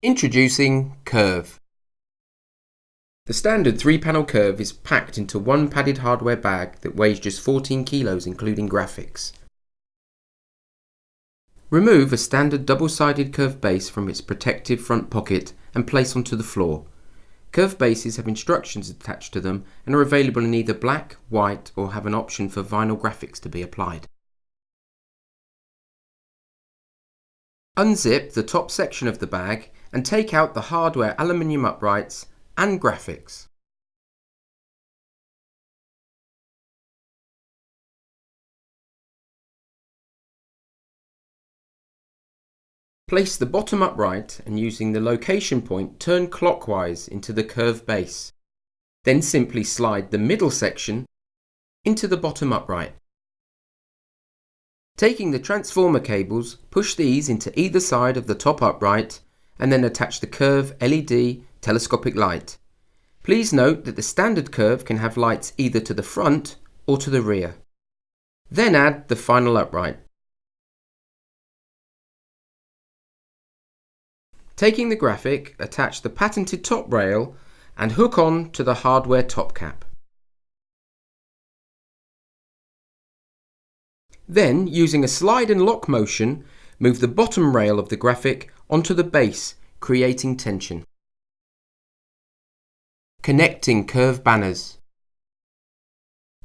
Introducing Curve. The standard 3-panel curve is packed into one padded hardware bag that weighs just 14 kilos including graphics. Remove a standard double-sided curve base from its protective front pocket and place onto the floor. Curve bases have instructions attached to them and are available in either black, white, or have an option for vinyl graphics to be applied. Unzip the top section of the bag and take out the hardware aluminium uprights and graphics. Place the bottom upright and using the location point turn clockwise into the curve base. Then simply slide the middle section into the bottom upright. Taking the transformer cables, push these into either side of the top upright and then attach the curve LED telescopic light. Please note that the standard curve can have lights either to the front or to the rear. Then add the final upright. Taking the graphic, attach the patented top rail and hook on to the hardware top cap. Then, using a slide and lock motion, move the bottom rail of the graphic onto the base, creating tension. Connecting curve banners.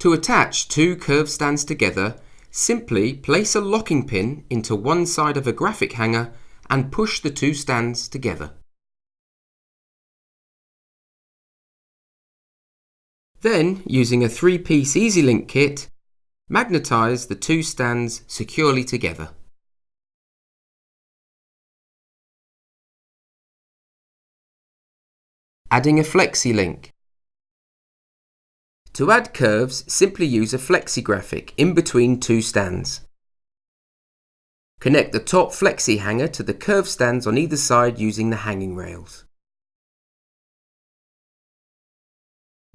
To attach two curve stands together, simply place a locking pin into one side of a graphic hanger and push the two stands together. Then, using a 3-piece EasyLink kit, magnetize the two stands securely together. Adding a flexi link. To add curves, simply use a flexi graphic in between two stands. Connect the top flexi hanger to the curve stands on either side using the hanging rails.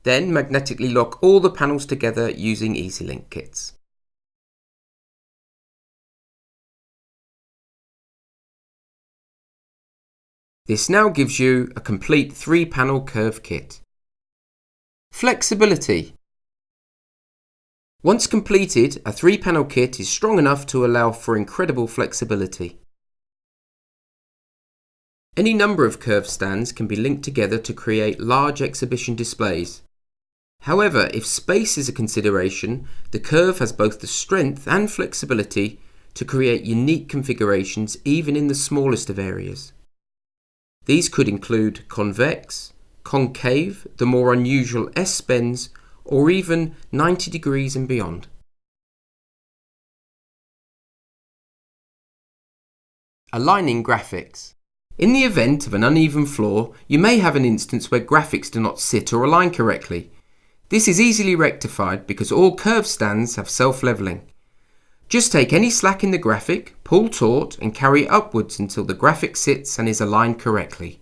Then magnetically lock all the panels together using EasyLink kits. This now gives you a complete 3-panel curve kit. Flexibility. Once completed, a 3-panel kit is strong enough to allow for incredible flexibility. Any number of curve stands can be linked together to create large exhibition displays. However, if space is a consideration, the curve has both the strength and flexibility to create unique configurations even in the smallest of areas. These could include convex, concave, the more unusual S-bends, or even 90 degrees and beyond. Aligning graphics. In the event of an uneven floor, you may have an instance where graphics do not sit or align correctly. This is easily rectified because all curve stands have self-leveling. Just take any slack in the graphic, pull taut and carry it upwards until the graphic sits and is aligned correctly.